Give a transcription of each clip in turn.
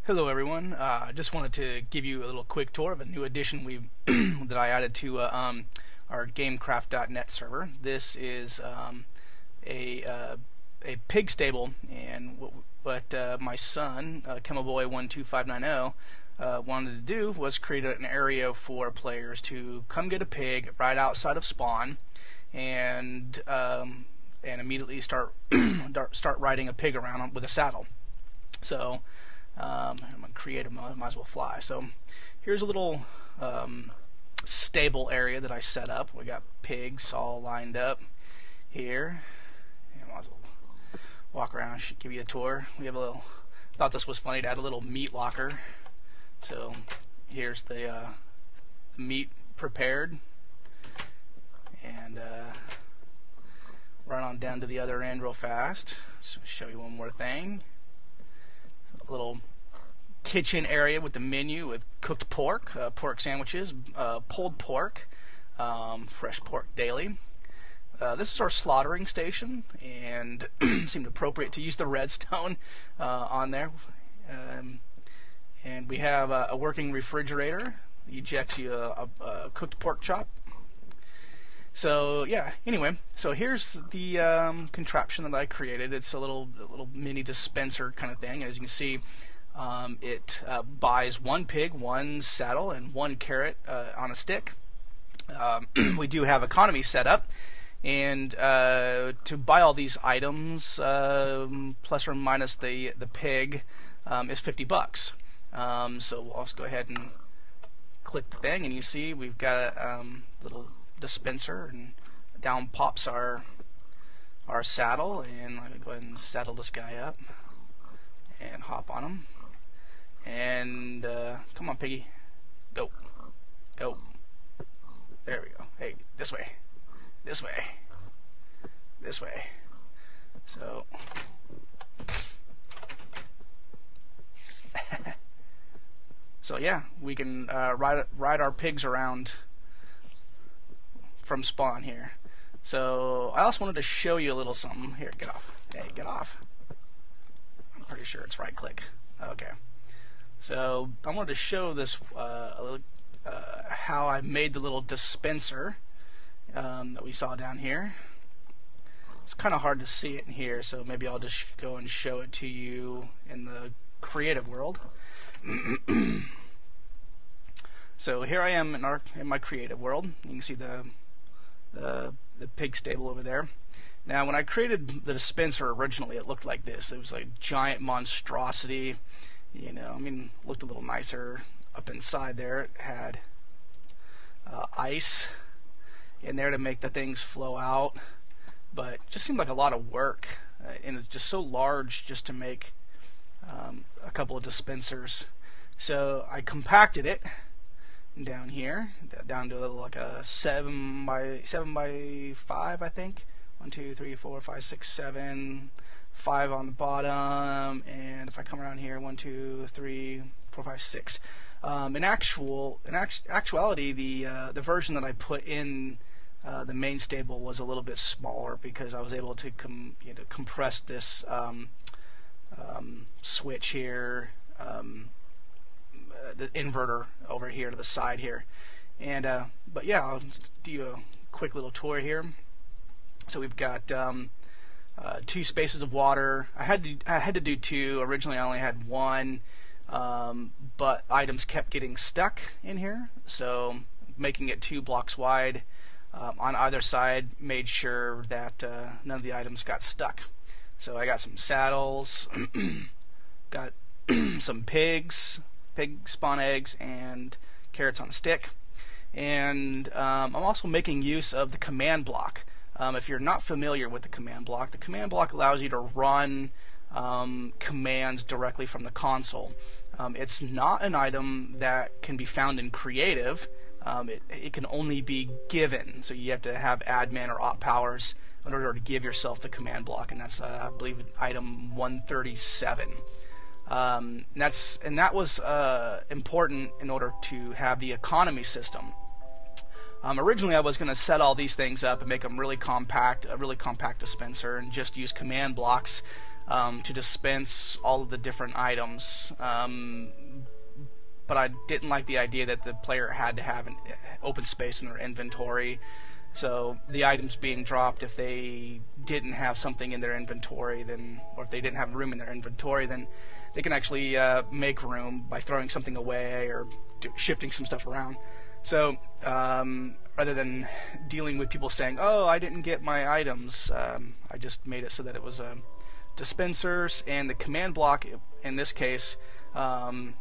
Hello everyone. I just wanted to give you a little quick tour of a new addition we that I added to our GameCraft.net server. This is a pig stable, and what my son Chemoboy12590 wanted to do was create an area for players to come get a pig right outside of spawn, and immediately start riding a pig around with a saddle. So I'm gonna create him. Might as well fly. So here's a little stable area that I set up. We got pigs all lined up here. And might as well walk around. Should give you a tour. We have a little. Thought this was funny to add a little meat locker. So here's the meat prepared, and run on down to the other end real fast. So show you one more thing. A little kitchen area with the menu with cooked pork, pork sandwiches, pulled pork, fresh pork daily. This is our slaughtering station, and seemed appropriate to use the redstone on there. And we have a working refrigerator. It ejects you a cooked pork chop. So yeah, anyway, so here's the contraption that I created. It's a little mini dispenser kind of thing. As you can see, it buys one pig, one saddle, and one carrot on a stick. We do have economy set up, and to buy all these items, plus or minus the pig, is $50. So we'll also go ahead and click the thing, and you see we've got a little dispenser, and down pops our saddle, and let me go ahead and saddle this guy up and hop on him, and come on piggy, go, there we go. Hey, this way, so so yeah, we can ride our pigs around from spawn here. So I also wanted to show you a little something. Here, get off. Hey, get off. I'm pretty sure it's right click. Okay. So I wanted to show this how I made the little dispenser that we saw down here. It's kind of hard to see it in here, so maybe I'll just go and show it to you in the creative world. So here I am in my creative world. You can see the pig stable over there. Now, when I created the dispenser originally, it looked like this. It was like a giant monstrosity. You know, I mean, looked a little nicer up inside there. It had ice in there to make the things flow out, but it just seemed like a lot of work, and it's just so large just to make a couple of dispensers. So I compacted it down here, down to like a 7 by 5, I think. 1, 2, 3, 4, 5, 6, 7, 5 on the bottom, and if I come around here, 1, 2, 3, 4, 5, 6. In actuality, the version that I put in the main stable was a little bit smaller, because I was able to compress this switch here. The inverter over here to the side here, and but yeah, I'll do you a quick little tour here. So we've got 2 spaces of water. I had to do 2. Originally I only had 1, but items kept getting stuck in here, so making it 2 blocks wide on either side made sure that none of the items got stuck. So I got some saddles, got some pig spawn eggs, and carrots on a stick, and I'm also making use of the command block. If you're not familiar with the command block allows you to run commands directly from the console. It's not an item that can be found in creative. It can only be given, so you have to have admin or op powers in order to give yourself the command block, and that's I believe item 137. That was important in order to have the economy system. Originally, I was going to set all these things up and make them really compact, a really compact dispenser, and just use command blocks to dispense all of the different items. But I didn't like the idea that the player had to have an open space in their inventory. So the items being dropped, if they didn't have something in their inventory, then, or if they didn't have room in their inventory, then they can actually make room by throwing something away or shifting some stuff around. So rather than dealing with people saying, "Oh, I didn't get my items," I just made it so that it was dispensers, and the command block in this case, I'm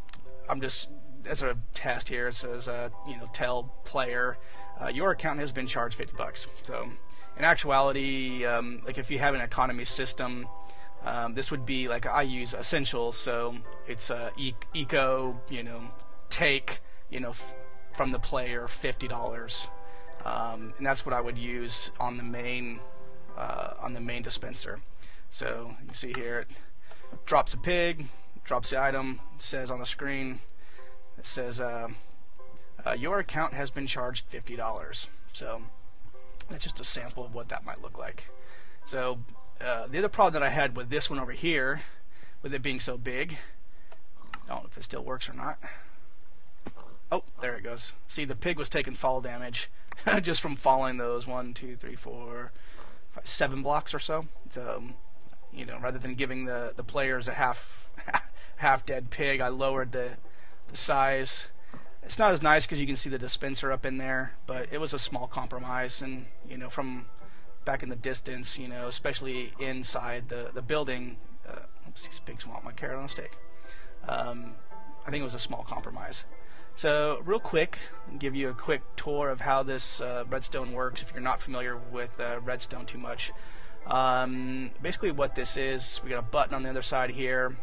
just, as a test here, it says tell player your account has been charged $50. So in actuality, like if you have an economy system, this would be like, I use essentials, so it's eco, take from the player $50, and that's what I would use on the main dispenser. So you can see here it drops a pig, drops the item, it says on the screen, it says your account has been charged $50. So that's just a sample of what that might look like. So the other problem that I had with this one over here, with it being so big, I don't know if it still works or not. Oh, there it goes. See, the pig was taking fall damage just from falling those 1, 2, 3, 4, 5, 7 blocks or so. So, rather than giving the players a half dead pig, I lowered the size. It's not as nice because you can see the dispenser up in there, but it was a small compromise. And from back in the distance, especially inside the building, oops, these pigs want my carrot on a stick. I think it was a small compromise. So real quick, I'll give you a quick tour of how this redstone works if you're not familiar with redstone too much. Basically what this is, we got a button on the other side here,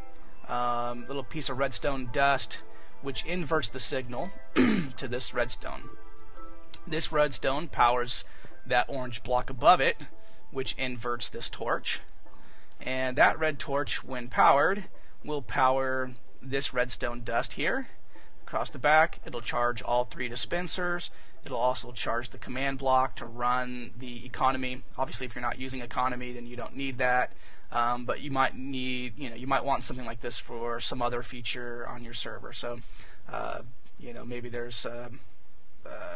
little piece of redstone dust, which inverts the signal to this redstone. This redstone powers that orange block above it, which inverts this torch. And that red torch, when powered, will power this redstone dust here. Across the back, it'll charge all 3 dispensers. It'll also charge the command block to run the economy. Obviously, if you're not using economy, then you don't need that. But you might need, you might want something like this for some other feature on your server. So, maybe there's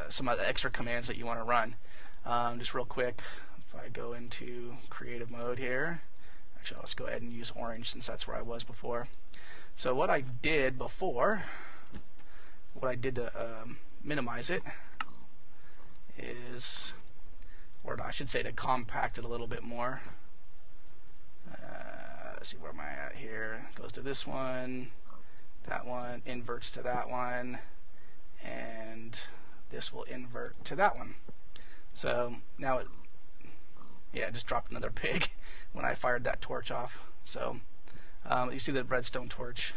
some other extra commands that you want to run. Just real quick, if I go into creative mode here, actually, let's go ahead and use orange since that's where I was before. So what I did before, what I did to minimize it is, or I should say to compact it a little bit more. Let's see, where am I at here? Goes to this one, that one, inverts to that one, and this will invert to that one. So now it, yeah, it just dropped another pig when I fired that torch off. So you see the redstone torch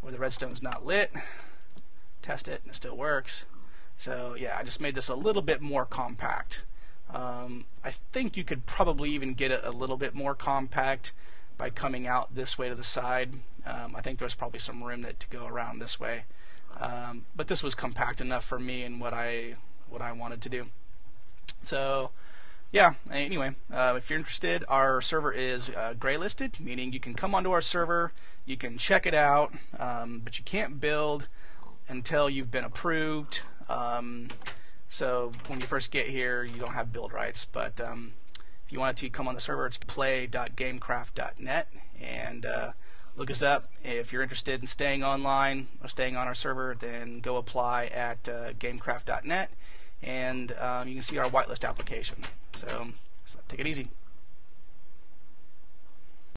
where the redstone's not lit. Test it and it still works. So yeah, I just made this a little bit more compact. I think you could probably even get it a little bit more compact by coming out this way to the side. I think there's probably some room to go around this way, but this was compact enough for me and what I wanted to do. So yeah, anyway, if you're interested, our server is gray listed, meaning you can come onto our server, you can check it out, but you can't build until you've been approved. So when you first get here, you don't have build rights, but if you wanted to come on the server, it's play.gamecraft.net, and look us up. If you're interested in staying online or staying on our server, then go apply at gamecraft.net, and you can see our whitelist application. So take it easy.